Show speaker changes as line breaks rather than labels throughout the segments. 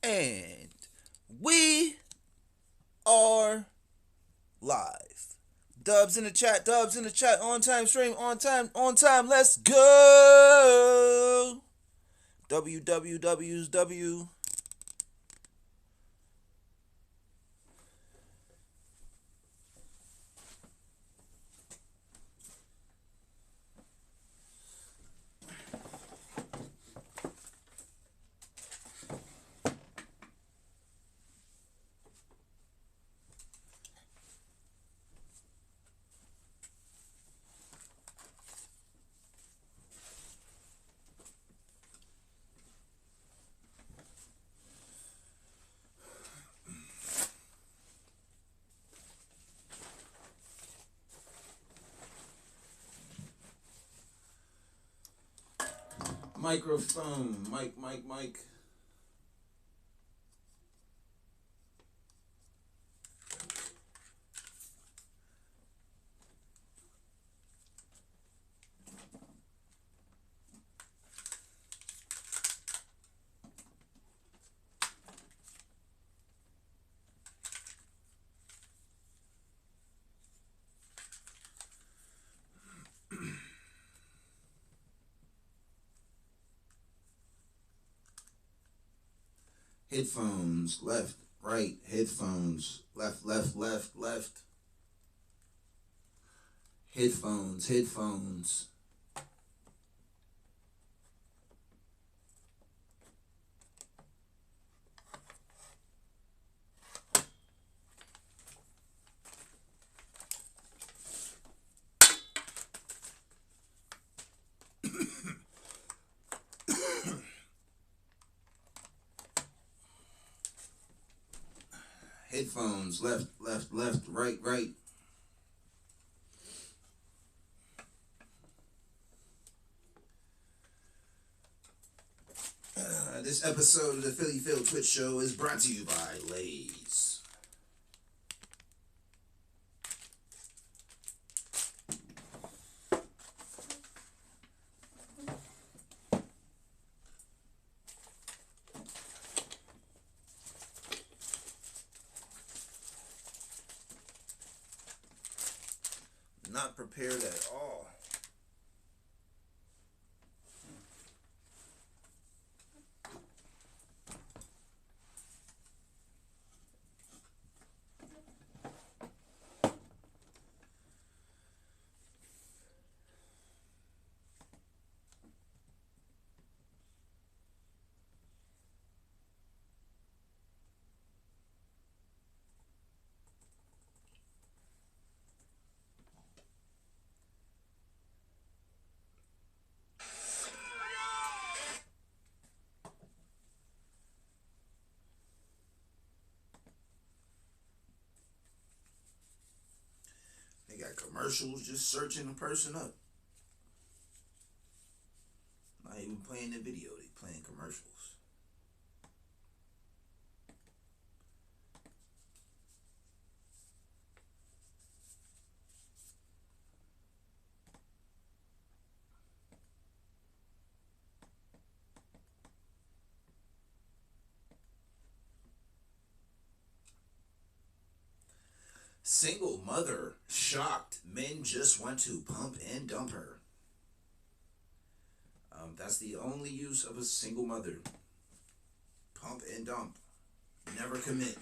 And we are live. Dubs in the chat, on time stream, on time, let's go! WWW's. Microphone, mic. Headphones, left, right, headphones, left. Headphones. Headphones, left, right. This episode of the Philly Phil Twitch Show is brought to you by Lay's. Not prepared at all. They got commercials just searching a person up. Not even playing the video, they playing commercials. Single mother shocked men just want to pump and dump her. That's the only use of a single mother. Pump and dump. Never commit.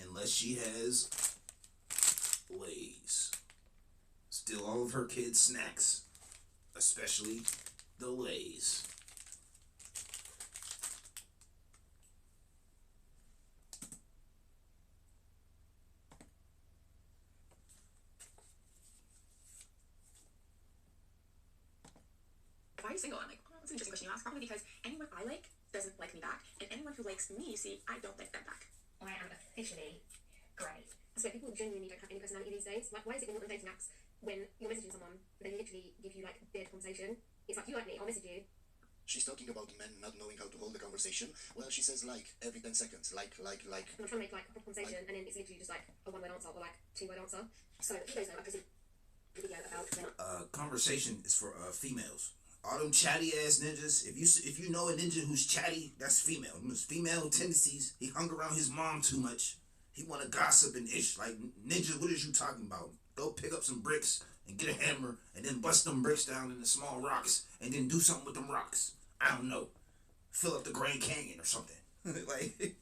Unless she has Lay's. Steal all of her kids' snacks. Especially the Lay's.
Why are you single? I'm like, oh, that's an interesting question you ask. Probably because anyone I like doesn't like me back, and anyone who likes me, see, I don't like them back.
I am officially grey. So people genuinely don't have any personality these days. Like, why is it when you're on dating apps, when you're messaging someone, they literally give you like dead conversation? It's like, you like me, I'll message you.
She's talking about men not knowing how to hold the conversation. Well, she says like every 10 seconds, like.
And I'm trying to make like a proper conversation, and then it's literally just like a one-word answer or like two-word answer. So you guys know, I posted a video about when
Conversation is for females. All them chatty ass ninjas. If you know a ninja who's chatty, that's female. His female tendencies. He hung around his mom too much. He want to gossip and ish. Like, ninja, what is you talking about? Go pick up some bricks and get a hammer and then bust them bricks down into small rocks and then do something with them rocks. I don't know. Fill up the Grand Canyon or something. Like,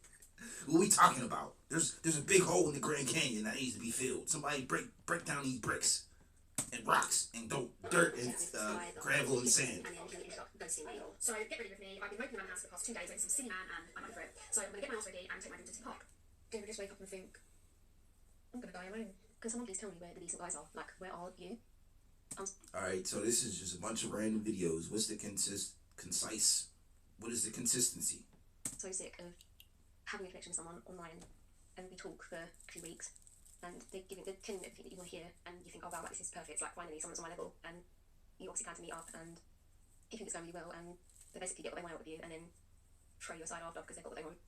what we talking about? There's a big hole in the Grand Canyon that needs to be filled. Somebody break down these bricks and rocks and dirt and gravel and sand.
And then he ended up ghosting me. So get ready with me. I've been moping around the house for the past 2 days like some silly man, and I'm over it. So I'm gonna get my house ready and take my daughter to the park. Do you ever just wake up and think, I'm gonna die alone? Can someone please tell me where the decent guys are? Like, where are you?
Alright, so this is just a bunch of random videos. What's the concise? What is the consistency?
So sick of having a connection with someone online and we talk for a few weeks and they're telling you everything that you want to hear and you think, oh wow, like, this is perfect, like finally someone's on my level, and you obviously plan to meet up and you think it's going really well and they basically get what they want out of you and then throw you aside after because they've got what they want.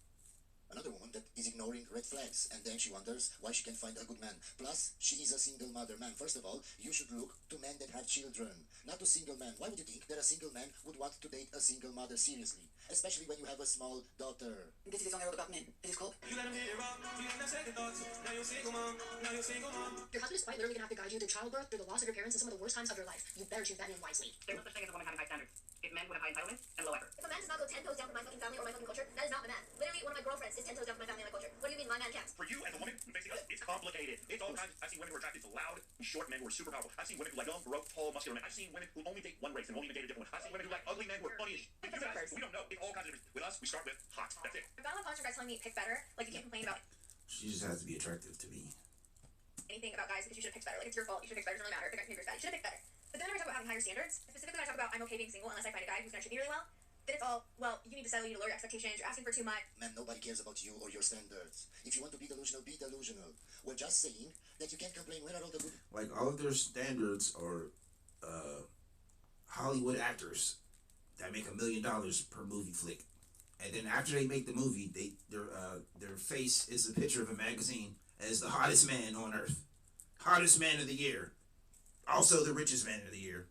Another woman that is ignoring red flags, and then she wonders why she can't find a good man. Plus, she is a single mother. Man, first of all, you should look to men that have children, not to single men. Why would you think that a single man would want to date a single mother seriously? Especially when you have a small daughter.
This is on the road about men. It is called.
You let him hit it rock, you let them second thoughts. Now you're single mom, now you're single mom.
Your husband is quite literally gonna have to guide you through childbirth, through the loss of your parents, and some of the worst times of your life. You better choose that man wisely.
There's no such thing as a woman having high standards. If men would have high entitlement and low effort.
If a man does not go 10 toes down for my fucking family or my fucking culture, that is not my man. Literally, one of my girlfriends is 10 toes down for my family and my culture. What do you mean my man can't?
For you as a woman facing us, it's complicated. It's all kinds. I've seen women who are attracted to loud, short men who are super powerful. I've seen women who like young, baroque, tall, muscular men. I've seen women who only date one race and won't even date a different one. I've seen women who like ugly men who are funny as shit. You guys, we don't know. It's all kinds of different. With us, we start with hot. That's it.
I found a bunch of guys telling me pick better. Like, you can't complain about
She just has to be attractive to me.
anything about guys because you should have picked better. Like, it's your fault. You should have picked better. It doesn't really matter. If the guy can be bad, you should have picked better. But then whenever I talk about having higher standards, specifically when I talk about I'm okay being single unless I find a guy who's gonna treat me really well, then it's all, well, you need to settle, you need to lower your expectations, you're asking for too much.
Man, nobody cares about you or your standards. If you want to be delusional, be delusional. We're just saying that you can't complain. Where are all the good...
Like, all of their standards are Hollywood actors that make $1 million per movie flick, and then after they make the movie, their face is a picture of a magazine as the hottest man on earth, hottest man of the year, also the richest man of the year,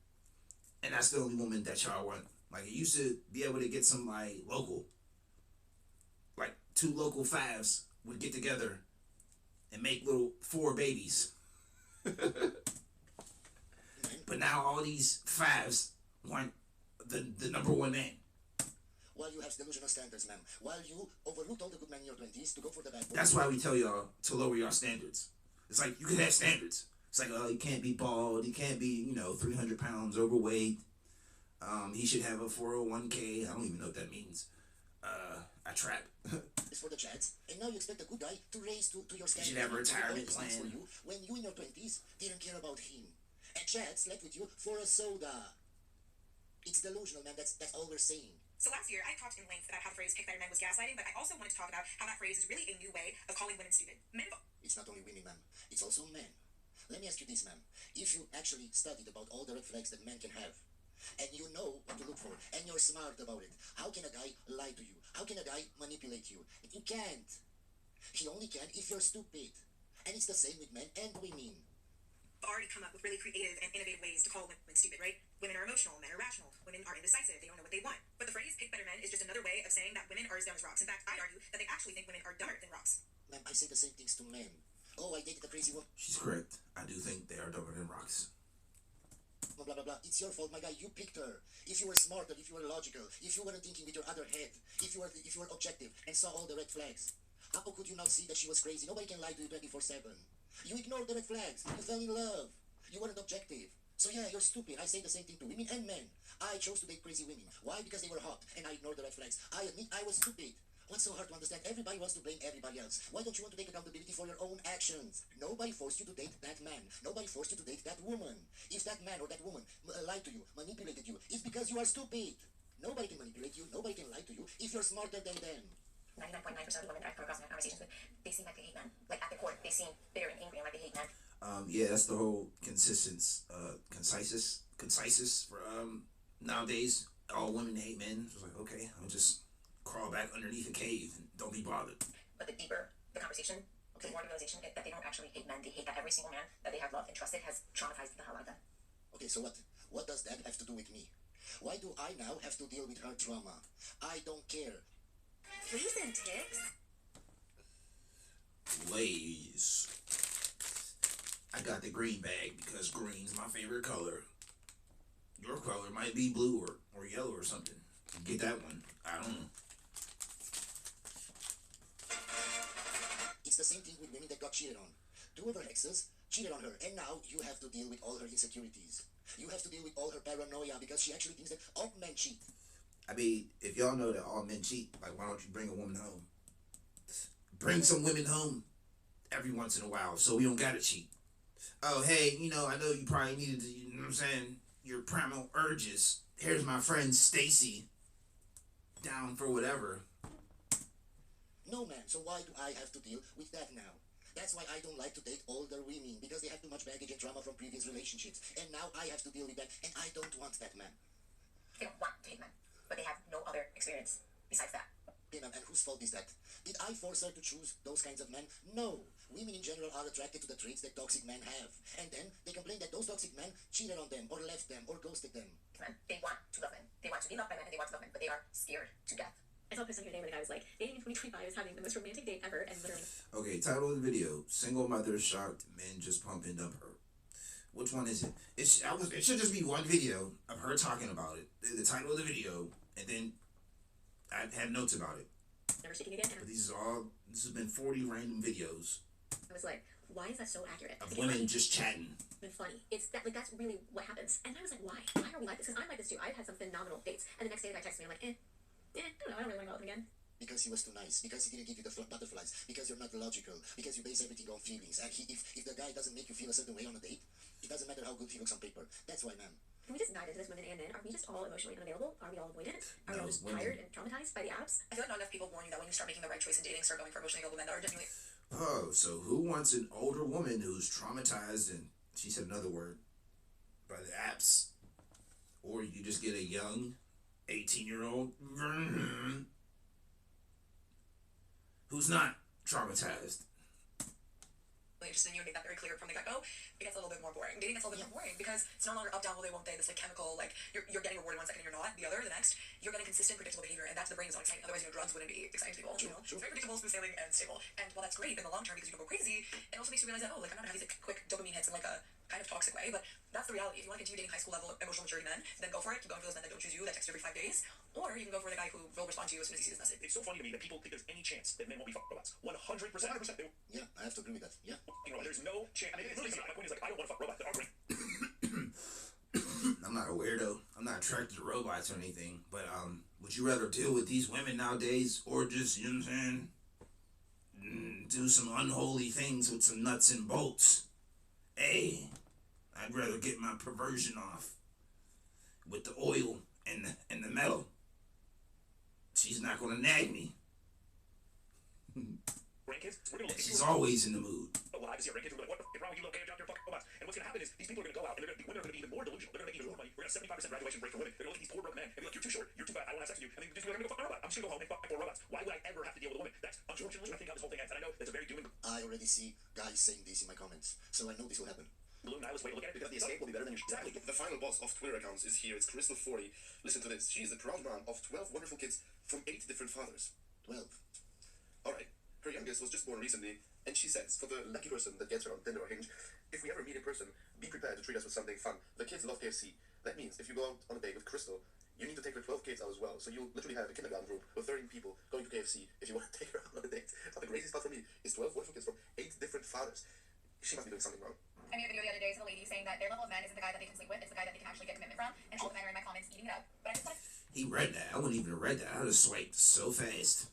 and that's the only woman that y'all want. Like, it used to be able to get some like two local fives would get together and make little 4 babies. But now all these fives want the number one man.
While you have delusional standards, man. While you overlooked all the good men in your 20s to go for the bad boy.
That's why we tell y'all to lower your standards. It's like, you can have standards. It's like, you can't be bald. You can't be, 300 pounds overweight. He should have a 401k. I don't even know what that means. A trap.
It's for the chats. And now you expect a good guy to raise to your standards.
He should have a retirement plan.
For you when you in your 20s didn't care about him. And Chad slept with you for a soda. It's delusional, man. That's all we're saying.
So last year, I talked in length about how the phrase pick better men was gaslighting, but I also wanted to talk about how that phrase is really a new way of calling women stupid. Men
It's not only women, ma'am. It's also men. Let me ask you this, ma'am. If you actually studied about all the red flags that men can have, and you know what to look for, and you're smart about it, how can a guy lie to you? How can a guy manipulate you? You can't. He only can if you're stupid. And it's the same with men and women.
already come up with really creative and innovative ways to call women stupid, right? Women are emotional, men are rational, women are indecisive, they don't know what they want. But the phrase pick better men is just another way of saying that women are as dumb as rocks. In fact, I'd argue that they actually think women are dumber than rocks.
Ma'am, I say the same things to men. Oh, I dated a crazy woman.
She's correct. I do think they are dumber than rocks.
Blah, blah, blah, blah. It's your fault, my guy. You picked her. If you were smarter, if you were logical, if you weren't thinking with your other head, if you were objective and saw all the red flags, how could you not see that she was crazy? Nobody can lie to you 24/7. You ignored the red flags. You fell in love. You weren't objective. So yeah, you're stupid. I say the same thing to women and men. I chose to date crazy women. Why? Because they were hot and I ignored the red flags. I admit I was stupid. What's so hard to understand? Everybody wants to blame everybody else. Why don't you want to take accountability for your own actions? Nobody forced you to date that man. Nobody forced you to date that woman. If that man or that woman lied to you, manipulated you, it's because you are stupid. Nobody can manipulate you. Nobody can lie to you if you're smarter than them.
99.9% of the women I've come across in conversations with, they seem like they hate men. Like at the core, they seem bitter and angry and like they hate men.
Yeah, that's the whole conciseness for nowadays. All women hate men. It's like, okay, I'll just crawl back underneath a cave and don't be bothered.
But the deeper the conversation, the more the realization that they don't actually hate men. They hate that every single man that they have loved and trusted has traumatized the hell out of them.
Okay, so what? What does that have to do with me? Why do I now have to deal with her trauma? I don't care.
Fleas and ticks?
Lays. I got the green bag because green's my favorite color. Your color might be blue or yellow or something. Get that one. I don't know.
It's the same thing with women that got cheated on. Two of her exes cheated on her, and now you have to deal with all her insecurities. You have to deal with all her paranoia because she actually thinks that all men cheat.
I mean, if y'all know that all men cheat, like, why don't you bring a woman home? Bring some women home every once in a while so we don't gotta cheat. Oh, hey, I know you probably needed to, you know what I'm saying, your primal urges. Here's my friend Stacy. Down for whatever.
No, man, so why do I have to deal with that now? That's why I don't like to date older women, because they have too much baggage and trauma from previous relationships. And now I have to deal with that, and I don't want that, man.
They don't want to date men, but they have no other experience besides that.
Okay, ma'am, and whose fault is that? Did I force her to choose those kinds of men? No. Women in general are attracted to the traits that toxic men have. And then they complain that those toxic men cheated on them, or left them, or ghosted them.
Men, they want to love men. They want to be loved by men, and they want to love men, but they are scared to death.
I saw a post on here today where the guy was like, dating in 2025 is having the most romantic date ever, and literally.
Okay, title of the video: Single mother shocked men just pumping up her. Which one is it? It should just be one video of her talking about it. The title of the video, and then I have notes about it.
Never speaking again.
But this has been 40 random videos
I was like, why is that so accurate?
of
It's
women
funny.
just chatting.
It's funny. It's that, like, that's really what happens. And I was like, why? Why are we like this? Because I'm like this too. I've had some phenomenal dates, and the next day the guy texts me, I'm like, I don't know, I don't really want to go out with him again.
Because he was too nice, because he didn't give you the butterflies, because you're not logical, because you base everything on feelings. And if the guy doesn't make you feel a certain way on a date, it doesn't matter how good he looks on paper. That's why, man.
Can we just dive into this, women and men? Are we just all emotionally unavailable? Are we all avoidant? Are we
No,
all just
women.
tired and traumatized by the apps?
I feel like not enough people warn you that when you start making the right choice in dating, start going for emotionally available men that are genuinely.
Oh, so who wants an older woman who's traumatized and she said another word by the apps? Or you just get a young 18-year-old who's not traumatized.
Interested in you and make that very clear from the get-go, it gets a little bit more boring. Dating gets a little bit more boring because it's no longer up, down, will they, won't they, this like chemical, like you're getting rewarded one second and you're not, the other, the next. You're getting consistent, predictable behavior, and that to the brain is not exciting. Otherwise, drugs wouldn't be exciting to people, It's very predictable, smooth sailing, and stable. And while that's great in the long term because you don't go crazy, it also makes you realize that, I'm not gonna have these like, quick dopamine hits in like a kind of toxic way, but that's the reality. If you want to continue dating high school level emotional maturity men, then go for it. Keep going for those men that don't choose you, that text you every 5 days. Or you can go for the guy who will respond to you as soon as he sees his message.
It's so funny to me that people think there's any chance that men won't be fuck robots. 100%. 100%.
Yeah, I have to agree with that. Yeah.
There's no chance. I mean, it's really my point is like, I don't want to fuck robots. They're ugly.
I'm not a weirdo. I'm not attracted to robots or anything. But would you rather deal with these women nowadays or just, you know what I'm saying, do some unholy things with some nuts and bolts? Hey, I'd rather get my perversion off with the oil and the metal. She's not gonna nag me.
Grandkids, we're gonna look at
She's always in the mood.
Oh, well, I just see our grandkids. We're like, what is wrong with you, little gay out there, fucking robots? And what's gonna happen is these people are gonna go out and women are gonna be even more delusional. They're gonna make even more money. We're gonna have 75% graduation rate for women. They're gonna look at these poor broke men and be like, you're too short, you're too fat, I don't have sex with you. And then you're gonna go fuck a robot. I'm just gonna go home and fuck poor robots. Why would I ever have to deal with a woman? That's unfortunately, I think how this whole thing ends. And I know that's a very doom and
I already see guys saying this in my comments, so I know this will happen.
gloom nihilist way to look at it because
The escape will be better than your
Exactly.
The final boss of Twitter accounts is here. It's Crystal40. Listen to this. She is the proud mom of 12 wonderful kids from 8 different fathers.
12.
Alright. Her youngest was just born recently, and she says, for the lucky person that gets her on Tinder or Hinge, if we ever meet in person, be prepared to treat us with something fun. The kids love KFC. That means if you go out on a date with Crystal, you need to take her 12 kids out as well. So you'll literally have a kindergarten group with 13 people going to KFC if you want to take her out on a date. But the craziest part for me is 12 wonderful kids from 8 different fathers. She must be doing something wrong.
I made a video the other day to the lady saying that their level of men isn't the guy that they can sleep with, it's the guy that they can actually get commitment from. And all the men are in my comments eating it up. But I just want to
He read that. I wouldn't even have read that. I would have swiped so fast.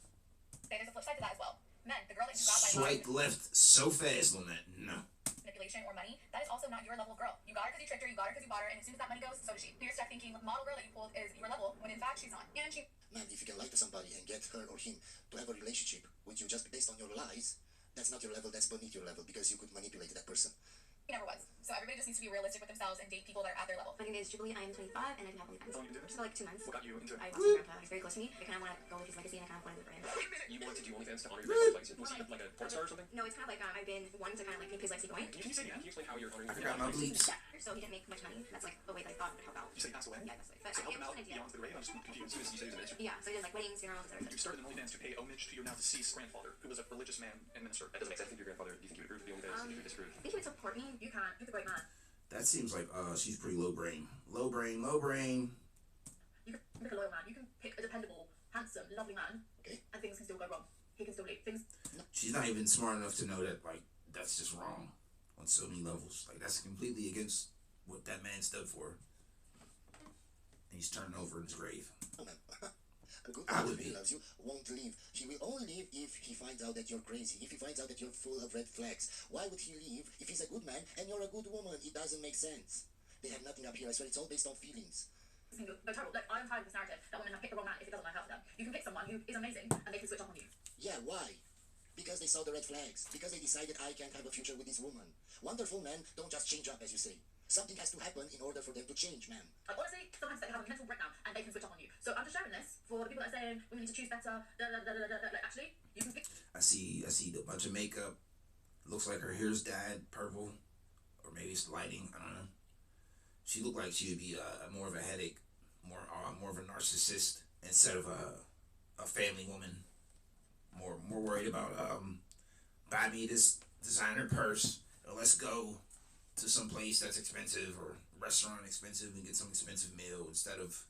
say there's a flip side to that as well. Men, the girl that you got by
Swipe left so fast on that. No.
manipulation or money, that is also not your level of girl. You got her because you tricked her, you got her because you bought her, and as soon as that money goes, so does she. You're stuck thinking model girl that you pulled is your level, when in fact she's not. And she
Man, if you can lie to somebody and get her or him to have a relationship with you just based on your lies, that's not your level, that's beneath your level, because you could manipulate that person.
He never was. So everybody just needs to be realistic with themselves and date people that are at their level.
My name is Jubilee. I am 25 and I do have OnlyFans.
How long have you been doing this?
Just for like 2 months.
What got you into it?
I lost my grandpa. He's very close to me. I kind of want to go with his legacy and I kind of want to do it for him.
You wanted to do OnlyFans to honor your grandfather's legacy? Was he like a porn star or something?
No, it's kind of like I've been wanting to kind of like keep his legacy going.
Can you say that? Can you explain how you're honoring
I
your
forgot my
grandfather's legacy?
bleeps.
So he didn't make much money. That's like a way that I thought would help out.
You said he passed away?
Yeah, that's right. But
So help
I
him out
have an idea.
beyond the grave? I'm just confused. You said he was a minister?
Yeah, so he does like weddings, funerals, etc.
You started an OnlyFans to pay homage to your now deceased grandfather, who was a religious man and minister. That doesn't make sense. I think your grandfather, do you think you would approve of the OnlyFans? Do you disapprove?
I think he would support me.
You can't. He's a great man.
That seems like she's pretty low brain. Low brain, low brain.
You can pick a loyal man. You can pick a dependable, handsome, lovely man.
Okay.
And things can still go wrong. He can still leave. Things.
She's not even smart enough to know that like that's just wrong on so many levels. Like that's completely against what that man stood for. And he's turning over in his grave.
Oh, man. A good
I
man
would
who
be.
loves you won't leave. He will only leave if he finds out that you're crazy, if he finds out that you're full of red flags. Why would he leave if he's a good man and you're a good woman? It doesn't make sense. They have nothing up here. I swear it's all based on feelings.
They're terrible. Like, I'm tired of this narrative that women have picked the wrong man if it doesn't work out for them. You can pick someone who is amazing and they can switch off on you.
Yeah, why? Because they saw the red flags. Because they decided I can't have a future with this woman. Wonderful men don't just change up, as you say. Something has to happen in order for them to change, man.
Like, honestly, sometimes they have a mental breakdown and they can switch off on you. So I'm just sharing this for the people that are saying women need to choose better. Like, actually, you can pick.
I see a bunch of makeup. Looks like her hair's dyed purple, or maybe it's lighting. I don't know. She looked like she would be more of a headache, more of a narcissist instead of a family woman. More worried about buy me this designer purse, or let's go to some place that's expensive or restaurant expensive and get some expensive meal instead of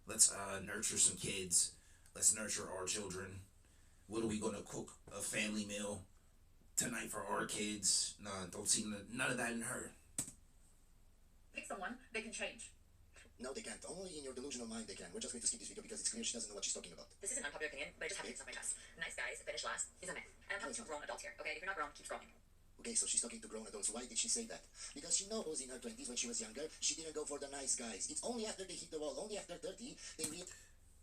let's nurture some kids. Let's nurture our children. What are we gonna cook a family meal tonight for our kids? Nah, don't see none of that in her.
Pick someone, they can change.
No, they can't. Only in your delusional mind they can. We're just going to skip this video because it's clear she doesn't know what she's talking about.
This is an unpopular opinion, but I just have to get this off my chest. Nice guys finish last is a myth. And I'm talking to grown adults here, okay? If you're not grown, keep scrolling.
Okay, so she's talking to grown adults. Why did she say that? Because she knows in her 20s when she was younger, she didn't go for the nice guys. It's only after they hit the wall, only after 30, they realize.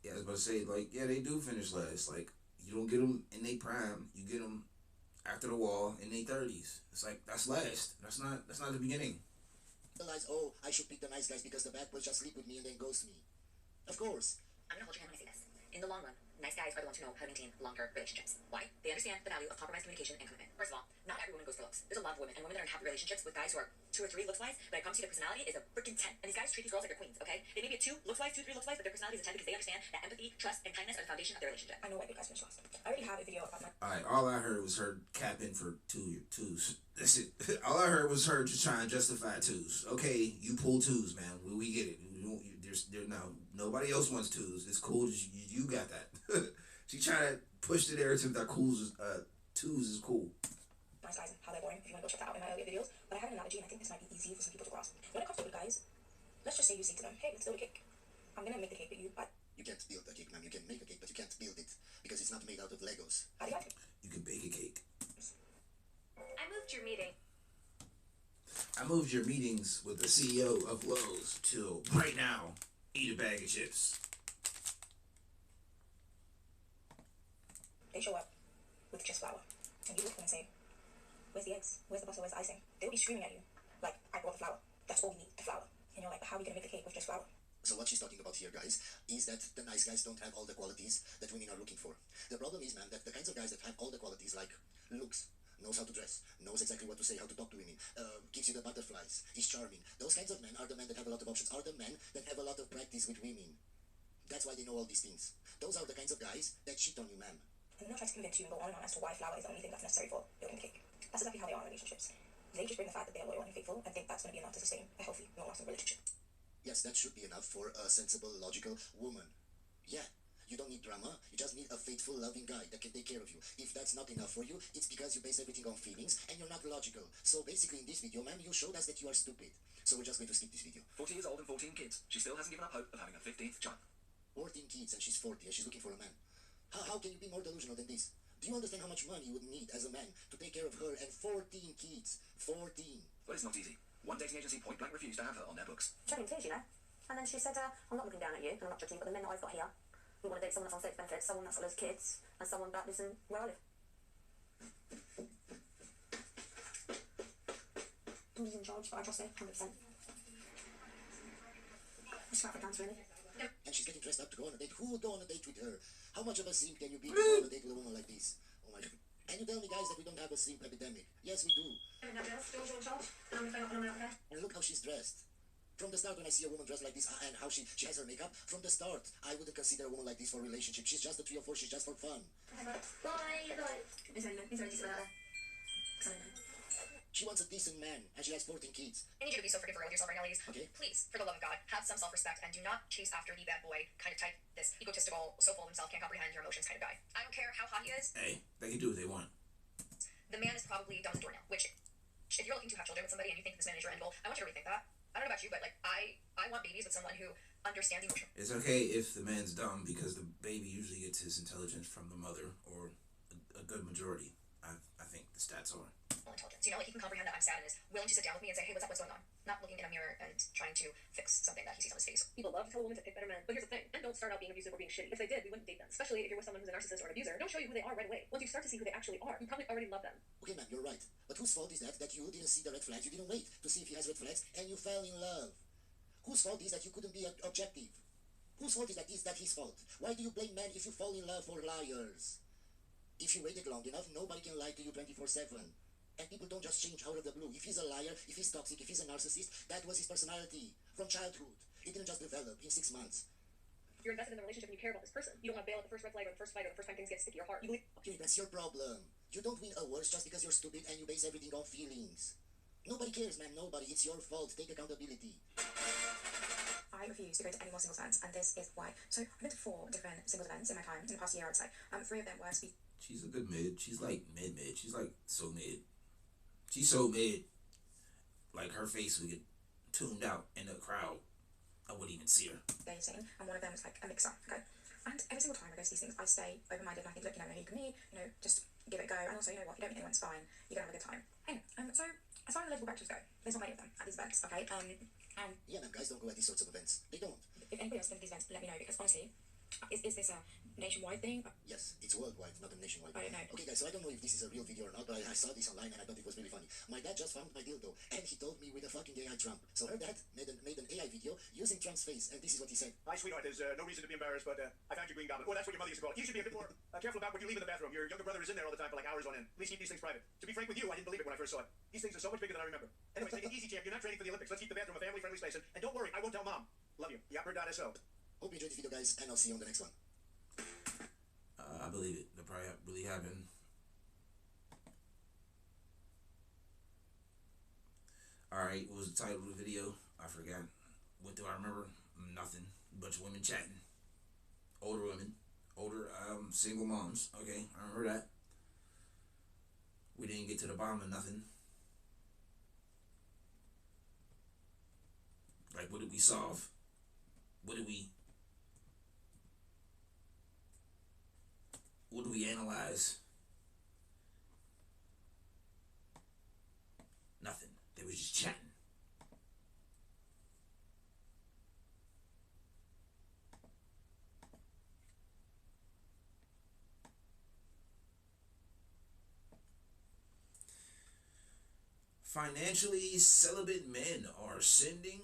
Yeah, I was about to say, like, yeah, they do finish last. Like, you don't get them in their prime. You get them after the wall in their 30s. It's like, that's last. That's not the beginning.
Oh, I should pick the nice guys because the bad boys just sleep with me and then ghost me. Of course.
I'm gonna hold your hand when I say this. In the long run, nice guys are the ones who know how to maintain long-term relationships. Why? They understand the value of compromised communication and commitment. First of all, not every woman goes for looks. There's a lot of women and women that are in happy relationships with guys who are 2 or 3 looks-wise, but it comes to their personality is a freaking 10. And these guys treat these girls like they're queens, okay? They may be a 2 looks-wise, 2, 3 looks-wise, but their personality is a 10 because they understand that empathy, trust, and kindness are the foundation of their relationship. I know white guys finish last. I already have a video about my.
Alright, all I heard was her capping for twos. That's it. All I heard was her just trying to justify twos. Okay, you pull twos, man. We get it. There's nobody else wants twos. It's cool. You got that. She trying to push the narrative that twos is cool.
Nice guys and how they're boring. If you want to go check that out in my earlier videos. But I have an analogy and I think this might be easy for some people to grasp. When it comes to good guys, let's just say you say to them, hey, let's build a cake. I'm gonna make the cake, but you.
You can't build a cake, ma'am. You can make a cake, but you can't build it because it's not made out of Legos.
How do you like it?
You can bake a cake.
I moved your meeting.
I moved your meetings with the CEO of Lowe's till right now. Eat a bag of chips.
They show up with just flour. And you look at them and say, where's the eggs? Where's the butter? Where's the icing? They'll be screaming at you. Like, I brought the flour. That's all we need, the flour. And you're like, but how are we going to make the cake with just flour?
So what she's talking about here, guys, is that the nice guys don't have all the qualities that women are looking for. The problem is, man, that the kinds of guys that have all the qualities, like looks, knows how to dress, knows exactly what to say, how to talk to women, gives you the butterflies, is charming. Those kinds of men are the men that have a lot of options, are the men that have a lot of practice with women. That's why they know all these things. Those are the kinds of guys that cheat on you, ma'am.
And they're not trying to convince you and go on and on as to why flour is the only thing that's necessary for building the cake. That's exactly how they are in relationships. They just bring the fact that they're loyal and faithful and think that's going to be enough to sustain a healthy, long-lasting relationship.
Yes, that should be enough for a sensible, logical woman. Yeah, you don't need drama, you just need a faithful, loving guy that can take care of you. If that's not enough for you, it's because you base everything on feelings and you're not logical. So basically in this video, ma'am, you showed us that you are stupid. So we're just going to skip this video.
40 years old and 14 kids. She still hasn't given up hope of having a 15th child.
14 kids and she's 40 and she's looking for a man. How can you be more delusional than this? Do you understand how much money you would need as a man to take care of her and 14 kids? 14.
But it's not easy. One dating agency point blank refused to have her on their books.
Shedding tears, you know. And then she said, I'm not looking down at you, and I'm not judging, but the men that I've got here, we want to date someone that's on sex benefits, someone that's got loads of kids, and someone that lives in where I live. Who's in charge, but I trust her 100%. Just about the dance, really.
And she's getting dressed up to go on a date. Who would go on a date with her? How much of a simp can you be to go on a date with a woman like this? Oh my God. And you tell me, guys, that we don't have a simp epidemic. Yes, we do.
And now, girls, still in charge, and I'm going to phone up there.
And look how she's dressed. From the start, when I see a woman dressed like this and how she has her makeup, from the start, I wouldn't consider a woman like this for a relationship. She's just a 3 or 4, she's just for fun.
Bye. Is there any decent about her?
She wants a decent man, and she has 14 kids.
I need you to be so freaking real with yourself right now, ladies.
Okay.
Please, for the love of God, have some self-respect and do not chase after the bad boy kind of type, this egotistical, so full of himself, can't comprehend your emotions kind of guy. I don't care how hot he is.
Hey, they can do what they want.
The man is probably dumb as a doornail, which, if you're looking to have children with somebody and you think this man is your end goal, I want you to rethink that. I don't know about you, but, like, I want babies with someone who understands emotion.
It's okay if the man's dumb because the baby usually gets his intelligence from the mother, or a good majority. I think the stats are.
Intelligence. You know, like, he can comprehend that I'm sad and is willing to sit down with me and say, hey, what's up, what's going on? Not looking in a mirror and trying to fix something that he sees on his face.
People love to tell a woman to pick better men, but here's the thing: men don't start out being abusive or being shitty. If they did, we wouldn't date them. Especially if you're with someone who's a narcissist or an abuser. Don't show you who they are right away. Once you start to see who they actually are, you probably already love them.
Okay, ma'am, you're right. But whose fault is that you didn't see the red flags, you didn't wait to see if he has red flags, and you fell in love? Whose fault is that you couldn't be objective? Whose fault is that his fault? Why do you blame men if you fall in love for liars? If you waited long enough, nobody can lie to you 24/7. And people don't just change out of the blue. If he's a liar, if he's toxic, if he's a narcissist, that was his personality from childhood. It didn't just develop in 6 months.
You're invested in the relationship and you care about this person. You don't want to bail at the first red flag or the first fight or the first time things get sticky or hard. You believe.
Okay, that's your problem. You don't win awards just because you're stupid and you base everything on feelings. Nobody cares, man. Nobody. It's your fault. Take accountability.
I refuse to go to any more singles events, and this is why. So I've been to 4 different singles events in my time, in the past year, I'd say. 3 of them were
She's a good mid. She's like mid. She's like so mid. She's so mid. Like her face would get tuned out in the crowd. I wouldn't even see her.
dating, and one of them was like a mixer, okay? And every single time I go to these things, I stay open-minded and I think, look, you know, you can meet, you know, just give it a go. And also, you know what, if you don't meet anyone, it's fine. You're going to have a good time. Anyway, so as far as the local breakfast go, there's not many of them at these events, okay?
Yeah, man, guys don't go at these sorts of events. They don't.
If anybody else thinks these events, let me know, because honestly, is this a nationwide thing?
Yes, it's worldwide, not a nationwide.
I don't know.
Okay, guys, so I don't know if this is a real video or not, but I saw this online and I thought it was really funny. My dad just found my dildo, and he told me with a fucking AI Trump. So her dad made an AI video using Trump's face, and this is what he said.
Hi, sweetheart. There's no reason to be embarrassed, but I found your green goblin. Oh, that's what your mother used to call it. You should be a bit more careful about what you leave in the bathroom. Your younger brother is in there all the time for like hours on end. Please keep these things private. To be frank with you, I didn't believe it when I first saw it. These things are so much bigger than I remember. Anyway, take it easy, champ. You're not training for the Olympics. Let's keep the bathroom a family-friendly space. And don't worry, I won't tell Mom. Love you. Yapper.so.
Hope you enjoyed the video, guys, and I'll see you on the next one.
I believe it. That probably really happened. Alright, what was the title of the video? I forgot. What do I remember? Nothing. A bunch of women chatting. Older women. Older, single moms. Okay, I remember that. We didn't get to the bottom of nothing. Like, what did we solve? What did we analyze? Nothing. They was just chatting. Financially celibate men are sending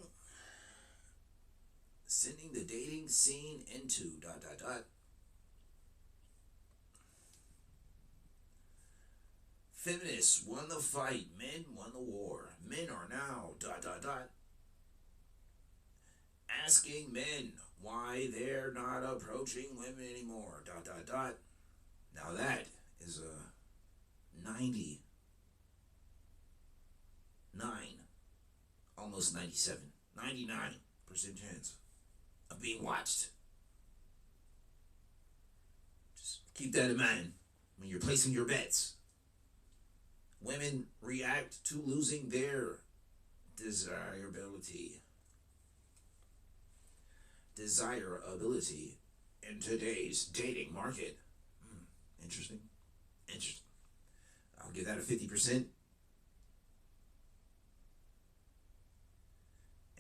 the dating scene into ... Feminists won the fight, men won the war. Men are now ... asking men why they're not approaching women anymore ... Now that is a 99, almost 97, 99% chance of being watched. Just keep that in mind when you're placing your bets. Women react to losing their desirability in today's dating market. Interesting. I'll give that a 50%.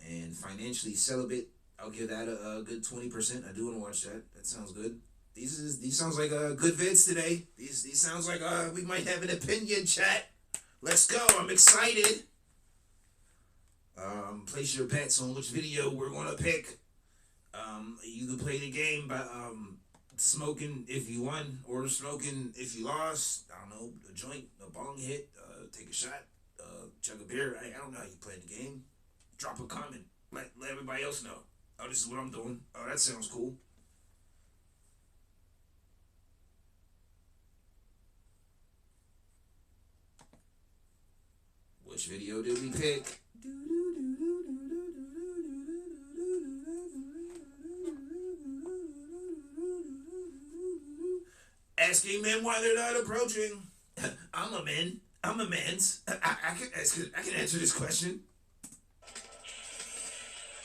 And financially celibate, I'll give that a good 20%. I do want to watch that. That sounds good. These sounds like good vids today. These sounds like we might have an opinion chat. Let's go. I'm excited. Place your bets on which video we're gonna pick. You can play the game by smoking if you won, or smoking if you lost. I don't know, a joint, a bong hit, take a shot, chug a beer. I don't know how you play the game. Drop a comment. Let everybody else know. Oh, this is what I'm doing. Oh, that sounds cool. Which video did we pick? Asking men why they're not approaching. I'm a man. I'm a man's. I can answer this question.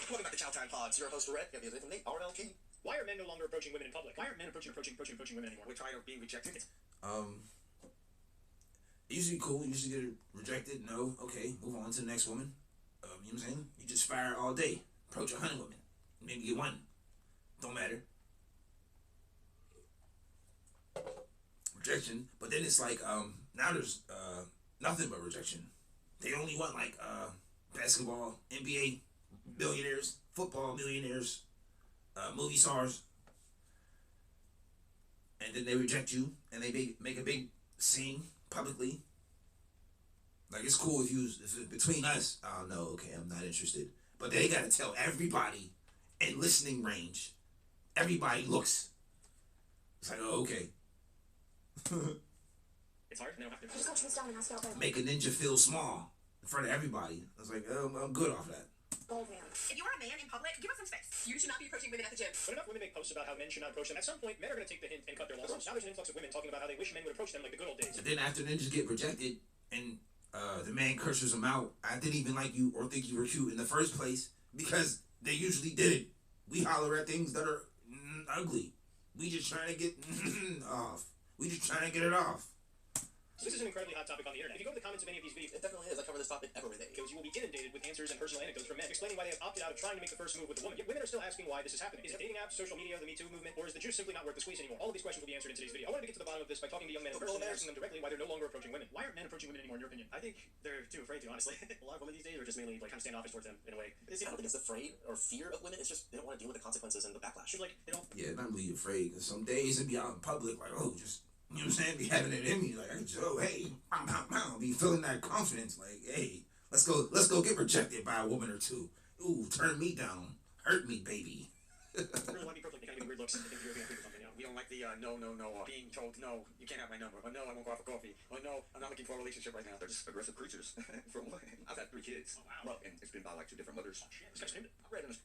Welcome back to Chow Time Pods. Your host, Rhett. From Nate, RLK.
Why are men no longer approaching women in public? Why aren't men approaching women anymore? We're tired of being rejected.
Usually cool. Usually get rejected. No. Okay. Move on to the next woman. You know what I'm saying? You just fire all day. Approach 100 women. Maybe get one. Don't matter. Rejection. But then it's like now there's nothing but rejection. They only want like basketball, NBA millionaires, football millionaires, movie stars, and then they reject you and they make a big scene publicly. Like, it's cool if it's between us. Oh no, okay, I'm not interested. But they gotta tell everybody in listening range. Everybody looks. It's like, oh, okay.
It's hard. No,
I just got to this down and ask out
Make a ninja feel small in front of everybody. I was like, oh, I'm good off that.
gold man.
If you are a man in public, give us some space. You should not be approaching women at the gym.
When enough women make posts about how men should not approach them, at some point, men are going to take the hint and cut their losses. Now there's an influx of women talking about how they wish men would approach them like the good old days.
And then after ninjas get rejected and the man curses them out, I didn't even like you or think you were cute in the first place because they usually did it. We holler at things that are ugly. We just trying to get off. We just trying to get it off.
So this is an incredibly hot topic on the internet. If you go to the comments of any of these videos,
It definitely is. I cover this topic every day.
you will be inundated with answers and personal anecdotes from men explaining why they have opted out of trying to make the first move with a woman. Yet women are still asking why this is happening. Is it dating apps, social media, the Me Too movement, or is the juice simply not worth the squeeze anymore? All of these questions will be answered in today's video. I wanted to get to the bottom of this by talking to young men in person and asking them directly why they're no longer approaching women. Why aren't men approaching women anymore, in your opinion?
I think they're too afraid to, honestly. A lot of women these days are just mainly like kind of standoffish towards them in a way.
I don't think it's afraid or fear of women. It's just they don't want to deal with the consequences and the backlash.
It's like, they don't.
Yeah, not really afraid. Cause some days it be out in public, like, oh, just, you know what I'm saying? Be having it in me, like, I just, oh, hey, pow, pow, pow. Be feeling that confidence, like, hey, let's go get rejected by a woman or two. Ooh, turn me down, hurt me, baby.
I really want to be perfect. They kind of give weird looks. I think European people or something, you know.
We don't like the no, being told no, you can't have my number, or no, I won't go out for coffee, or no, I'm not looking for a relationship right now.
They're just aggressive creatures. From I've had 3 kids.
Oh, wow.
And it's been by like 2 different mothers.
Oh, shit. This guy's named it.
I read in a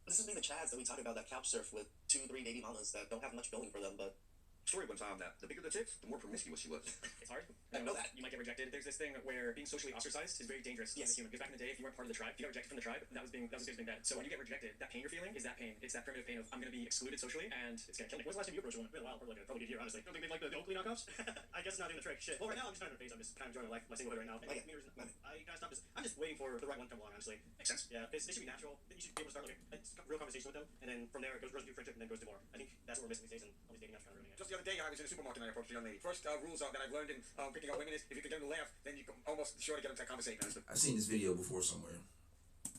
This is me, the Chads that we talk about that couch surf with 2, 3 baby mamas that don't have much going for them, but
story one time that the bigger the chicks, the more promiscuous she was.
It's hard.
I know that.
You might get rejected. There's this thing where being socially ostracized is very dangerous as a human. Because back in the day, if you weren't part of the tribe, if you got rejected from the tribe, that was being bad. So when you get rejected, that pain you're feeling is that pain. It's that primitive pain of I'm gonna be excluded socially and it's gonna kill me. When's the last time you approached a woman? It's been a while. Probably like a year, honestly. Don't think they like the Oakley knockoffs? I guess it's not doing the trick. Shit. Well, right now I'm just kind of in a phase. I'm just kind of enjoying my life, my singlehood right now. I gotta stop this. I'm just waiting for the right one to come along. Honestly, makes sense. Yeah, it should be natural. You should be able to start like a real conversation with them, and then from there it goes to friendship, and then goes to more. I think that's what we're missing these days, and all these dating apps kind of ruining it.
Just the other day, I was in a supermarket and I approached a young lady. First rules that I've learned in picking up women is if you can get them to laugh, then you can almost sure to get them to conversate.
I've seen this video before somewhere,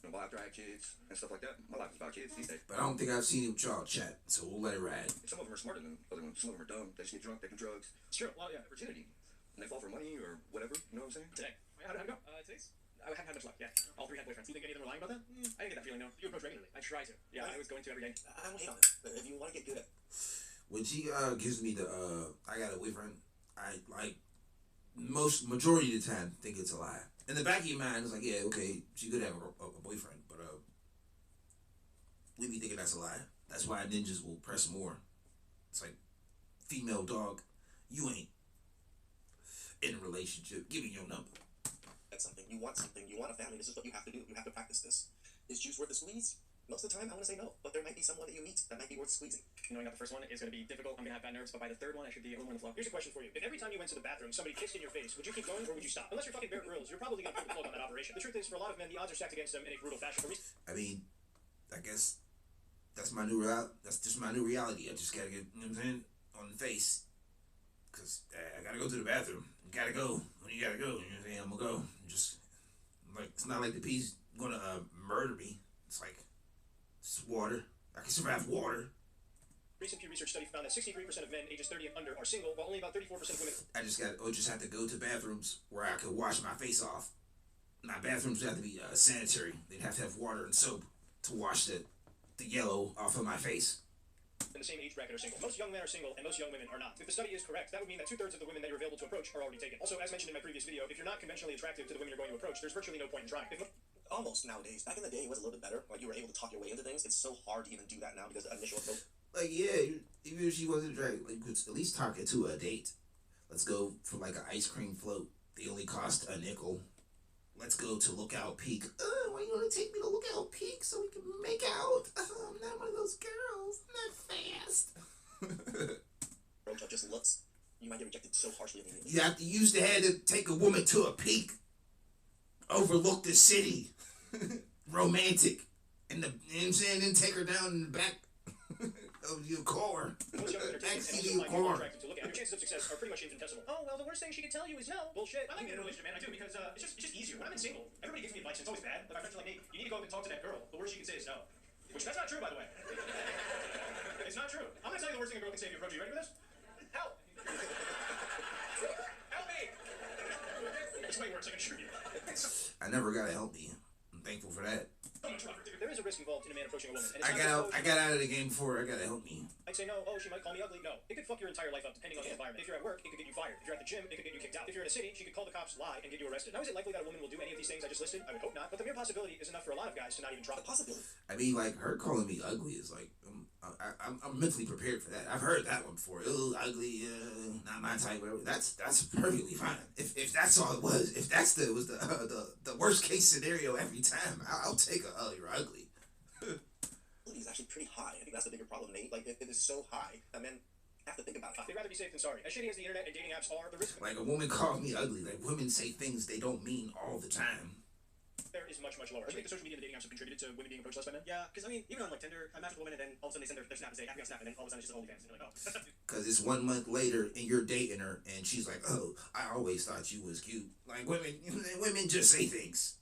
Well, after I had kids and stuff like that, my life is about kids these days.
but I don't think I've seen it with y'all chat, so we'll let it ride.
Some of them are smarter than other ones. Some of them are dumb. They just get drunk, taking drugs.
It's true. Well, yeah.
Virginity. And they fall for money or whatever. You know what I'm saying?
Today. Wait, how'd it go? Today's? I haven't had much luck. Yeah. All 3 had boyfriends. Do you think any of them were lying about that? I didn't get that feeling. No. You approach regularly. I try to. Yeah, I was going to every day.
I don't hate on it. But if you want to get good at
When she gives me the I got a boyfriend, I like majority of the time think it's a lie. In the back of your mind, it's like, yeah, okay, she could have a boyfriend, but we be thinking that's a lie. That's why ninjas will press more. It's like, female dog, you ain't in a relationship. Give me your number.
something. You want something. You want a family. This is what you have to do. You have to practice this. Is juice worth the squeeze? Most of the time, I want to say no, but there might be someone that you meet that might be worth squeezing.
Knowing that the first one is going to be difficult, I'm going to have bad nerves, but by the third one, I should be a little more in the flow. Here's a question for you. If every time you went to the bathroom, somebody kissed in your face, would you keep going or would you stop? Unless you're fucking Bear Grylls, you're probably going to pull the plug on that operation. The truth is, for a lot of men, the odds are stacked against them in a brutal fashion.
I mean, I guess that's my new reality. That's just my new reality. I just gotta get, you know what I'm saying, on the face. Cause I gotta go to the bathroom. You gotta go. When you gotta go, you know what I'm saying? I'm gonna go. Just like it's not like the pee's gonna murder me. It's like, it's water. I can survive water.
Recent Pew Research study found that 63% of men ages 30 and under are single, while only about 34% of women.
I just have to go to bathrooms where I could wash my face off. My bathrooms have to be sanitary. They'd have to have water and soap to wash the yellow off of my face.
In the same age bracket are single. Most young men are single, and most young women are not. If the study is correct, that would mean that 2/3 of the women that you're available to approach are already taken. Also, as mentioned in my previous video, if you're not conventionally attractive to the women you're going to approach, there's virtually no point in trying.
Almost nowadays. Back in the day, it was a little bit better. Like, you were able to talk your way into things. It's so hard to even do that now because the initial approach.
Like, yeah, even if she wasn't attractive, like, could at least talk it to a date. Let's go for like an ice cream float. They only cost a nickel. Let's go to Lookout Peak. Why you want to take me to Lookout Peak so we can make out? I'm not one of those girls. I'm not fast.
Approach of just looks. You might get rejected so harshly immediately.
You have to use the head to take a woman to a peak. Overlook the city. Romantic. And you know what I'm saying? Then take her down in the back of your car.
Most young women are taken, and also find people attractive to look at. Your chances of success are pretty much infinitesimal. Oh, well, the worst thing she could tell you is no. Bullshit. I like being in a relationship, man. I do, because it's just easier. When I'm in single, everybody gives me advice, and it's always bad. But my friends are like, hey, you need to go up and talk to that girl. The worst she can say is no. Which, that's not true, by the way. It's not true. I'm gonna tell you the worst thing a girl can say if you approach you. Ready for this? Help! Help me! It's way worse, I can assure you.
I never got to help me. I'm thankful for that.
There is a risk involved in a man approaching a woman. And it's
I got out of the game before. I got to help me.
I'd say no. Oh, she might call me ugly. No. It could fuck your entire life up depending on the environment. If you're at work, it could get you fired. If you're at the gym, it could get you kicked out. If you're in a city, she could call the cops, lie, and get you arrested. Now, is it likely that a woman will do any of these things I just listed? I would hope not. But the mere possibility is enough for a lot of guys to not even try.
The possibility.
I mean, like, her calling me ugly is like, I'm mentally prepared for that. I've heard that one before. Oh, ugly, not my type. Whatever. That's perfectly fine. If that's all it was, if that's the worst case scenario every time, I'll take a you're ugly.
Is actually pretty high. I think that's the bigger problem, Nate. Like, it is so high that men have to think about it.
They'd rather be safe than sorry. As shitty as the internet and dating apps are, the risk.
Like, a woman calls me ugly. Like, women say things they don't mean all the time.
There is much, much lower. Do you think the social media and the dating apps have contributed to women being approached less by men?
Yeah, because I mean, even on like Tinder, I match with a woman and then all of a sudden they send their snap and say, happy on Snap, and then all of a sudden it's just OnlyFans. And you're like, oh.
Because it's 1 month later and you're dating her and she's like, oh, I always thought you was cute. Like, women just say things.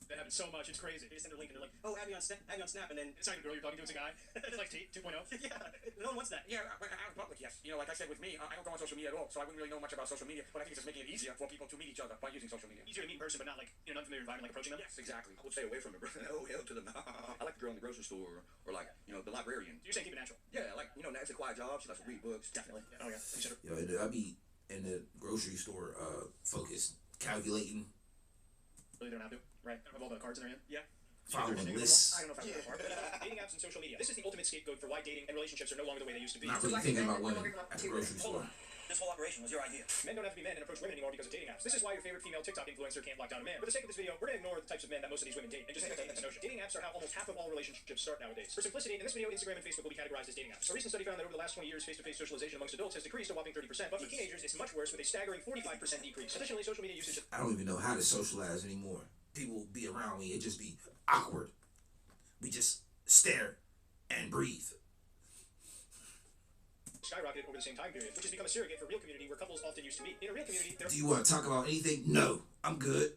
That happens so much, it's crazy. They just send her a link and they're like, oh, add me on Snap, and then it's not a girl you're talking to, it's a guy. It's like Tate 2.0.
Yeah, no one wants that. Yeah, out in public, yes. You know, like I said with me, I don't go on social media at all, so I wouldn't really know much about social media, but I think it's just making it easier for people to meet each other by using social media.
Easier to meet in person, but not like in an unfamiliar environment, like approaching them?
Yes, exactly.
I would stay away from it, bro. Oh, hell to the no. I like the girl in the grocery store or like, you know, the librarian.
You're saying keep it natural?
Yeah, like, you know, it's a quiet job. She likes to read books.
Definitely. Yeah. Oh, yeah.
Yo, I be in the grocery store focused, calculating.
Really don't have to, right? Of all the cards in their hand? Yeah.
Following lists.
I don't know if I'm that far. Dating apps and social media. This is the ultimate scapegoat for why dating and relationships are no longer the way they used to be.
Not really thinking about women at the grocery store.
This whole operation was your idea.
Men don't have to be men and approach women anymore because of dating apps. This is why your favorite female TikTok influencer can't lock down a man. For the sake of this video, we're going to ignore the types of men that most of these women date and just entertain this notion. Dating apps are how almost half of all relationships start nowadays. For simplicity, in this video, Instagram and Facebook will be categorized as dating apps. A recent study found that over the last 20 years, face-to-face socialization amongst adults has decreased a whopping 30%, but for teenagers, it's much worse with a staggering 45% decrease. Additionally, social media usage.
I don't even know how to socialize anymore. People be around me, it just be awkward. We just stare and breathe.
Skyrocketed over the same time period, which has become a surrogate for real community where couples often used to meet. In a real community, there
Do you want to talk about anything? No, I'm good.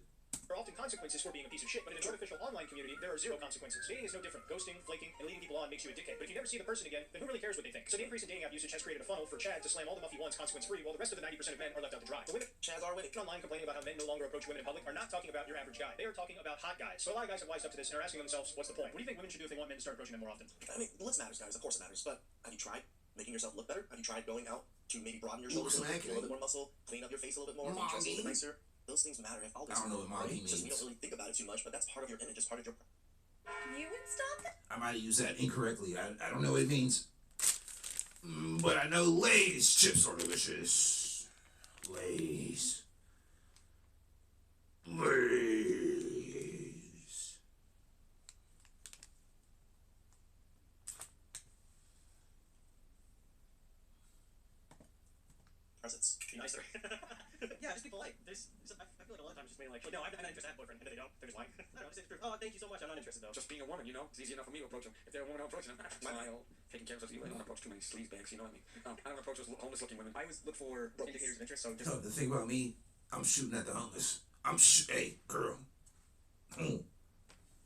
are often consequences for being a piece of shit, but in an artificial online community, there are zero consequences. Dating is no different. Ghosting, flaking, and leading people on makes you a dickhead. But if you never see the person again, then who really cares what they think? So the increase in dating app usage has created a funnel for Chad to slam all the muff he wants consequence-free, while the rest of the 90% of men are left out to dry. The women
Chads are winning.
online complaining about how men no longer approach women in public are not talking about your average guy. They are talking about hot guys. So a lot of guys have wised up to this and are asking themselves, what's the point? What do you think women should do if they want men to start approaching them more often?
I mean, looks matters, guys. Of course it matters. But have you tried making yourself look better? Have you tried going out to maybe broaden your shoulders a little bit more muscle, clean up your face a little bit more, dress a little bit nicer? Those things matter. If all
I don't know what Moggy
It's just we
means.
don't really think about it too much, but that's part of your image. It's part of your.
You would stop it?
I might have used that incorrectly. I don't know what it means. But I know Lay's chips are delicious. Lay's. Lay's.
Presents.
Be nicer. Yeah, just be polite. I feel like a lot of times just being like, no, I'm not interested in that boyfriend, and then they don't. They're just lying. I don't know, just say the truth. Oh, thank you so much. I'm not interested though.
Just being a woman, you know, it's easy enough for me to approach them. If they're a woman, I'm approaching them. Smile, taking care of us. You don't approach too many sleaze bags, you know what I mean? I don't approach those homeless-looking women.
I always look for indicators of interest, so just
No, the thing about me, I'm shooting at the homeless. Hey, girl.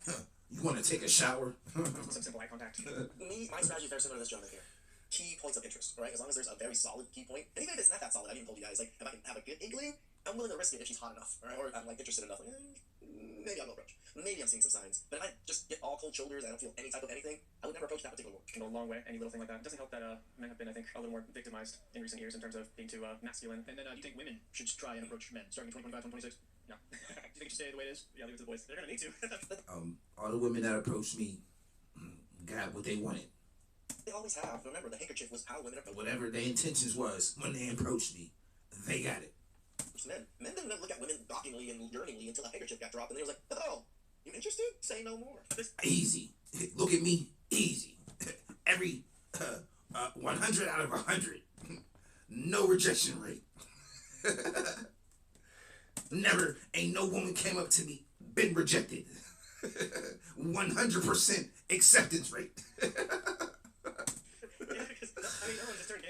You want to take a shower?
Some simple eye contact.
My strategy is very similar to this gentleman here. Key points of interest, right? As long as there's a very solid key point, and even if it's not that solid, I've even told you guys, like, if I can have a good inkling, I'm willing to risk it if she's hot enough, right? Or I'm like interested enough. Like, maybe I'll go approach. Maybe I'm seeing some signs. But if I just get all cold shoulders, I don't feel any type of anything, I would never approach that particular woman.
Can go a long way, any little thing like that. It doesn't help that men have been, I think, a little more victimized in recent years in terms of being too masculine.
And then do you think women should try and approach men starting in 2025, 2026?
No.
Do you think it should stay the way it is?
Yeah, leave it to the boys. They're gonna need to.
All the women that approached me got what they wanted.
They always have. Remember, the handkerchief was how women approach
Whatever their intentions was when they approached me, they got it.
men. Men didn't look at women mockingly and yearningly until a handkerchief got dropped, and they was like, "Oh, you interested? Say no more."
Easy. Look at me. Easy. Every 100 out of 100. No rejection rate. Never. Ain't no woman came up to me, been rejected. 100% acceptance rate.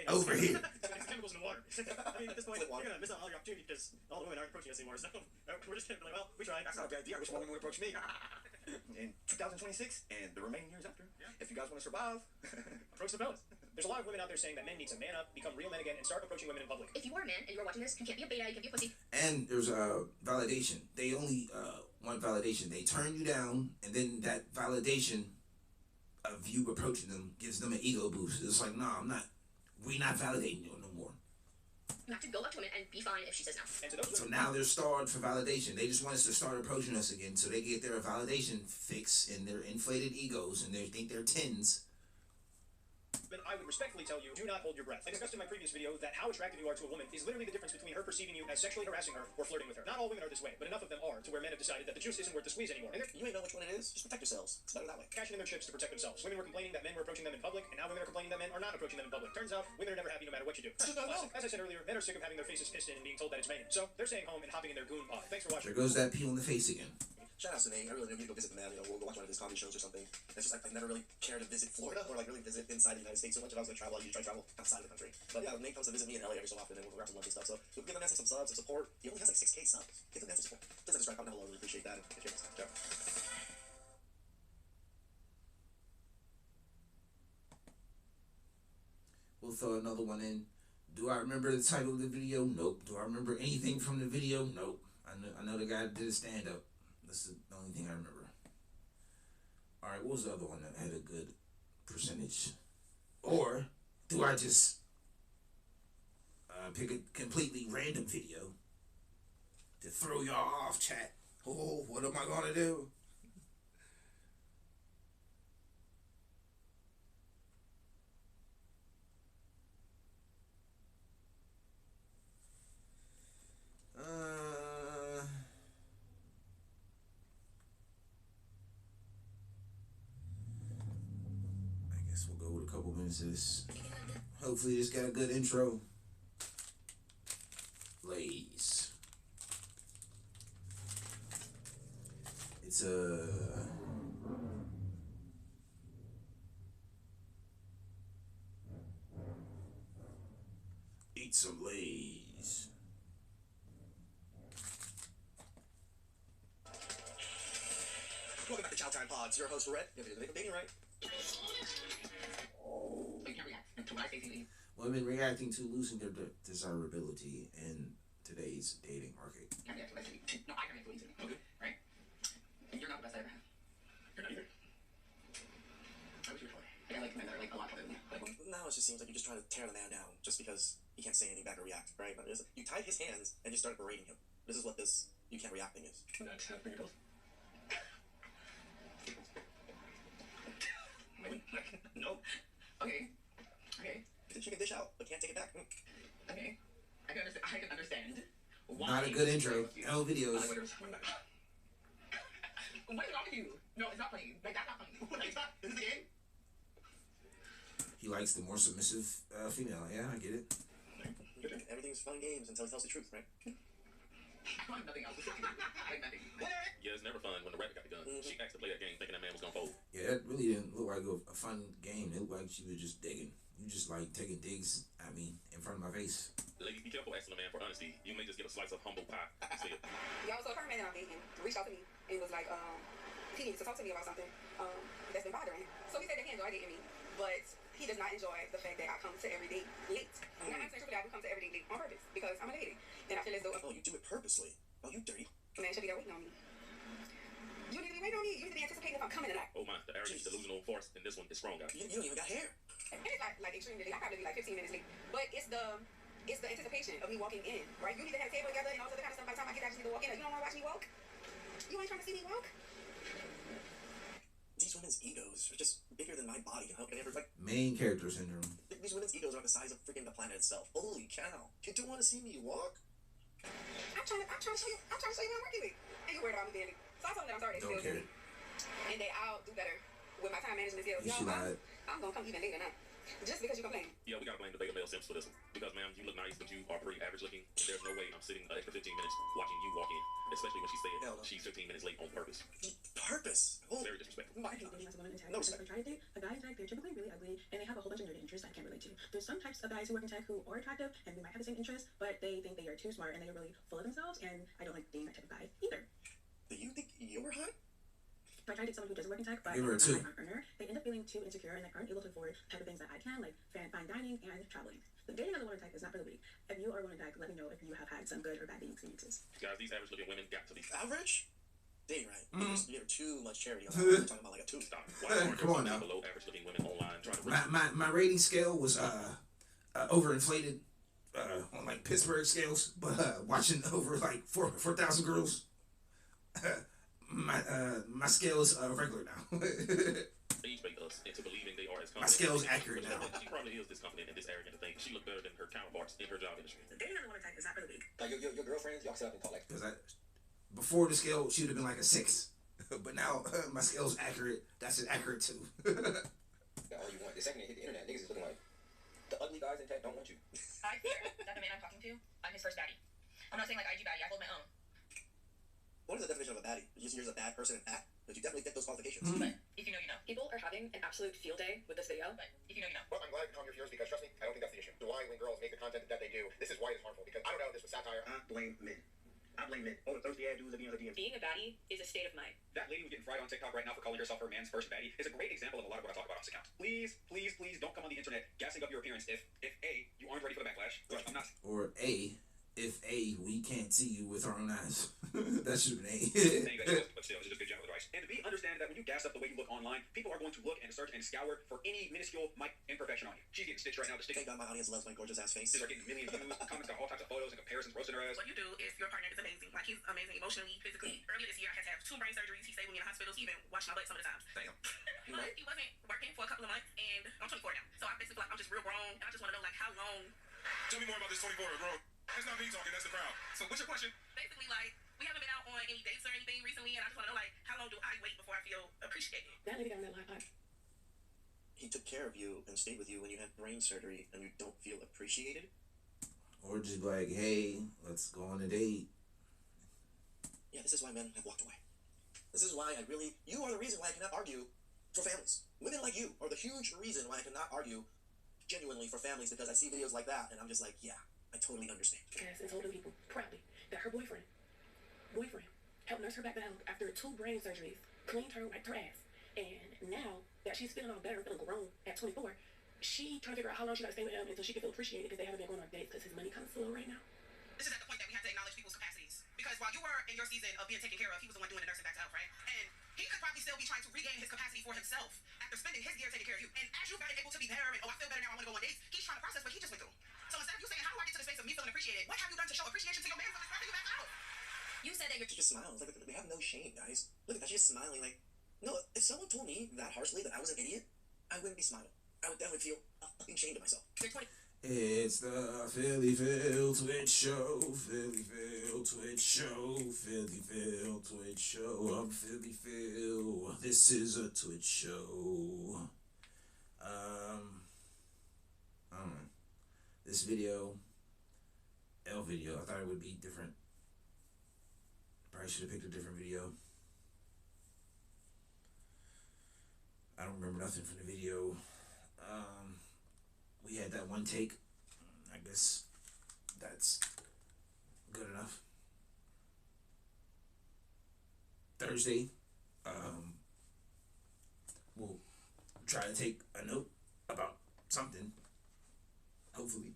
Over here.
It's chemicals in the water. I mean, at this point, you're gonna miss out all your opportunity because all the women aren't approaching us anymore. So we're just gonna be like, well, we tried.
That's not a bad idea. I wish more women would approach me. In 2026 and the remaining years after, if you guys want to survive,
Approach the fellas. There's a lot of women out there saying that men need to man up, become real men again, and start approaching women in public.
If you are a man and you are watching this, you can't be a beta, you can't be a pussy.
And there's validation. They only want validation. They turn you down, and then that validation of you approaching them gives them an ego boost. It's like, nah, we not validating you no more.
You have to go up to women and be fine if she says no.
And to those
So
women,
now they're starved for validation. They just want us to start approaching us again so they get their validation fix in their inflated egos and they think they're 10s.
I would respectfully tell you, do not hold your breath. I discussed in my previous video that how attractive you are to a woman is literally the difference between her perceiving you as sexually harassing her or flirting with her. Not all women are this way, but enough of them are to where men have decided that the juice isn't worth the squeeze anymore. And
You ain't know which one it is. Just protect yourselves. It's better that way.
cashing in their chips to protect themselves. Women were complaining that men were approaching them in public, and now women are complaining that men are not approaching them in public. Turns out, women are never happy no matter what you do. As I said earlier, men are sick of having their faces pissed in and being told that it's raining. So they're staying home and hopping in their goon pod. Thanks for watching.
There goes that pee on the face again.
Shout out to Nate. I really need to go visit the man. We'll go watch one of his comedy shows or something. It's just like I've never really cared to visit Florida or like really visit inside the United States so much. If I was gonna travel, I usually try to travel outside of the country. But yeah, Nate comes to visit me in LA every so often, and we'll grab some lunch and stuff. So we'll give the man some subs, some support. He only has like 6K subs. Give the man some support. Please subscribe. Comment below. Really appreciate that. And if you're ciao.
We'll throw another one in. Do I remember the title of the video? Nope. Do I remember anything from the video? Nope. I know the guy did a stand-up. That's the only thing I remember. Alright, what was the other one that had a good percentage? Or do I just pick a completely random video to throw y'all off, chat? Oh, what am I gonna do? I guess we'll go with a couple minutes of this. Hopefully this got a good intro. Lays. It's eat some Lays.
Welcome back to Chow Time Pods. Your host, Red. If you're dating right.
Women reacting to losing their desirability in today's dating market.
No, I can make it okay. Right? You're not the best I ever had. You're not either. I wish you were taller. I got like men that are like a lot taller than me.
Now it just seems like you're just trying to tear the man down just because he can't say anything back or react, right? You tied his hands and just started berating him. This is what this you can't react thing is.
That's bring it both. No. Okay.
She can dish out, but can't take it back.
Okay. I can understand. Why?
Not a good intro. No videos.
What is wrong with you? No, it's not funny. Like, that's not funny. It's not. This is a game.
He likes the more submissive female. Yeah, I get it.
Everything's fun and games until he tells the truth, right?
I have nothing else. Like nothing.
Yeah, it's never fun when the rabbit got the gun. She asked to play that game thinking that man was gonna fold.
Yeah, that really didn't look like a fun game. It looked like she was just digging. You just like taking digs at me in front of my face.
Ladies, be careful asking a man for honesty. You may just get a slice of humble pie instead.
Yeah, so a current man that I'm dating reached out to me and was like, he needs to talk to me about something that's been bothering him. So he said that he enjoyed dating me, but he does not enjoy the fact that I come to every date late. And I'm saying truthfully, I do come to every date late on purpose because I'm a lady, and I feel as though
Oh, you do it purposely. Oh, you dirty.
a man should be there waiting on me. You need to be waiting on me. You need to be anticipating if I'm coming or not.
Oh my, the arrogant, delusional force in this one is strong, guys.
You don't even got hair.
And it's like extremely late. I probably be like 15 minutes late, but it's the anticipation of me walking in, right? You need to have a table together and all this other kind of stuff. By the time I get out, you need to walk in. Like, you don't want to watch me walk? You ain't trying to see me walk?
These women's egos are just bigger than my body. How can I ever, like,
Main character syndrome.
these women's egos are the size of freaking the planet itself. Holy cow. You don't want to see me walk?
I'm trying to show you what I'm working with. And you worried about me being late. So I told them that I'm sorry that
Don't
you feel
care.
and that I'll do better with my time management skills.
You
Y'all,
should not.
I'm gonna come even later now. Just because you complain.
Yeah, we gotta blame the beta male simps for this one. Because, ma'am, you look nice, but you are pretty average looking. And there's no way I'm sitting an extra 15 minutes watching you walk in. Especially when she said
Hell no.
she's 15 minutes late on purpose.
Purpose? Oh,
Very disrespectful.
I hate dating as a woman in tech
No
because
respect.
if I try to date a guy in tech, they're typically really ugly and they have a whole bunch of nerd interests I can't relate to. There's some types of guys who work in tech who are attractive and we might have the same interests, but they think they are too smart and they are really full of themselves, and I don't like dating that type of guy either.
do you think you're hot?
If I try to date someone who doesn't work in tech but
Give her a
is
two.
not a high earner, they end up feeling too insecure and they aren't able to afford the type of things that I can, like fine dining and traveling. But dating as a woman in tech is not for the weak. If you are a woman in tech, let me know if you have had some good or bad dating experiences.
Guys, these average looking women got to be.
Average? Dang right. You have too much charity on that. We're talking about like a 2.
Stop. Why aren't
Come on
there
now.
below average looking women online trying to
My rating scale was overinflated on like Pittsburgh scales, but watching over like 4,000 girls, my scale is regular now.
age bait us into believing they are as
My
confident.
scale's accurate now.
She probably is this confident and this arrogant to think she looked better than her counterparts in her job industry.
Dating as a woman in tech is not for the weak.
Like your girlfriends, y'all sit up and talk like,
Because before the scale, she would have been like a 6, but now my scale's accurate. That's accurate too.
all you want. The second you hit the internet, niggas is looking like, the ugly guys in tech don't want you.
I fear that the man I'm talking to, I'm his first baddie. I'm not saying like IG baddie, I hold my own.
What is the definition of a baddie? You're just a bad person and fat? But you definitely fit those qualifications.
But if you know, you know. People are having an absolute field day with this video, but if you know, you know.
Well, I'm glad I can calm your fears because, trust me, I don't think that's the issue. The why when girls make the content that they do, this is why it's harmful. Because I don't know if this was satire.
I blame men. I blame men. Oh, the thirsty ass dudes that be on the DMs.
Being a baddie is a state of mind.
That lady who's getting fried on TikTok right now for calling herself her man's first baddie is a great example of a lot of what I talk about on this account. Please, please, please don't come on the internet gassing up your appearance if A, you aren't ready for the backlash, which I'm not.
Or if we can't see you with our own eyes. That should have been
saying that
A.
but still, it's just good general advice. And B, understand that when you gas up the way you look online, people are going to look and search and scour for any minuscule imperfection on you. She's getting stitched right now. The
Thank
stitches
God my audience loves my gorgeous ass face.
are getting millions of views. Comments got all types of photos and comparisons roasting her ass.
What you do if your partner is amazing, like he's amazing emotionally, physically. Earlier this year, I had to have 2 brain surgeries. He stayed with me in the hospital. He even washed my butt some of the times.
Damn.
But he wasn't working for a couple of months, and I'm 24 now. So I basically feel like I'm just real grown, and I just want to know like how long.
Tell me more about this 24-year-old girl. That's not me talking, that's the crowd. So what's your question?
Basically, like we haven't been out on any dates or anything recently, and I just want to know like how long do I wait before I feel appreciated?
That lady got on that live pod.
He took care of you and stayed with you when you had brain surgery and you don't feel appreciated?
Or just be like, hey, let's go on a date.
Yeah, this is why men have walked away. This is why you are the reason why I cannot argue for families. Women like you are the huge reason why I cannot argue genuinely for families, because I see videos like that and I'm just like, yeah, I totally understand.
Cass and told them people proudly that her boyfriend helped nurse her back down after 2 brain surgeries, cleaned her, wiped her ass, and now that she's feeling all better, feeling grown at 24, she trying to figure out how long she got to stay with him until she can feel appreciated because they haven't been going on dates because his money kind of slow right now.
This is at the point that we have to acknowledge people's capacities. Because while you were in your season of being taken care of, he was the one doing the nursing back to health, right? And he could probably still be trying to regain his capacity for himself after spending his year taking care of you. And as you've gotten able to be better and, I feel better now, I want to go on dates, he's trying to process what he just went through. So instead of you saying, how do I get to the space of me feeling appreciated, what have you done to show appreciation to your man for starting you back out?
You said that you're
She just smiles. Like, they have no shame, guys. Look at that. She's just smiling. Like, no, if someone told me that harshly that I was an idiot, I wouldn't be smiling. I would definitely feel fucking ashamed of myself.
you're 20.
It's the Philly Phil Twitch Show. Philly Phil Twitch Show. Philly Phil Twitch Show. I'm Philly Phil. This is a Twitch show. I don't know. This video, L video, I thought it would be different. Probably should have picked a different video. I don't remember nothing from the video. We had that one take. I guess that's good enough. Thursday, We'll try to take a note about something. Hopefully.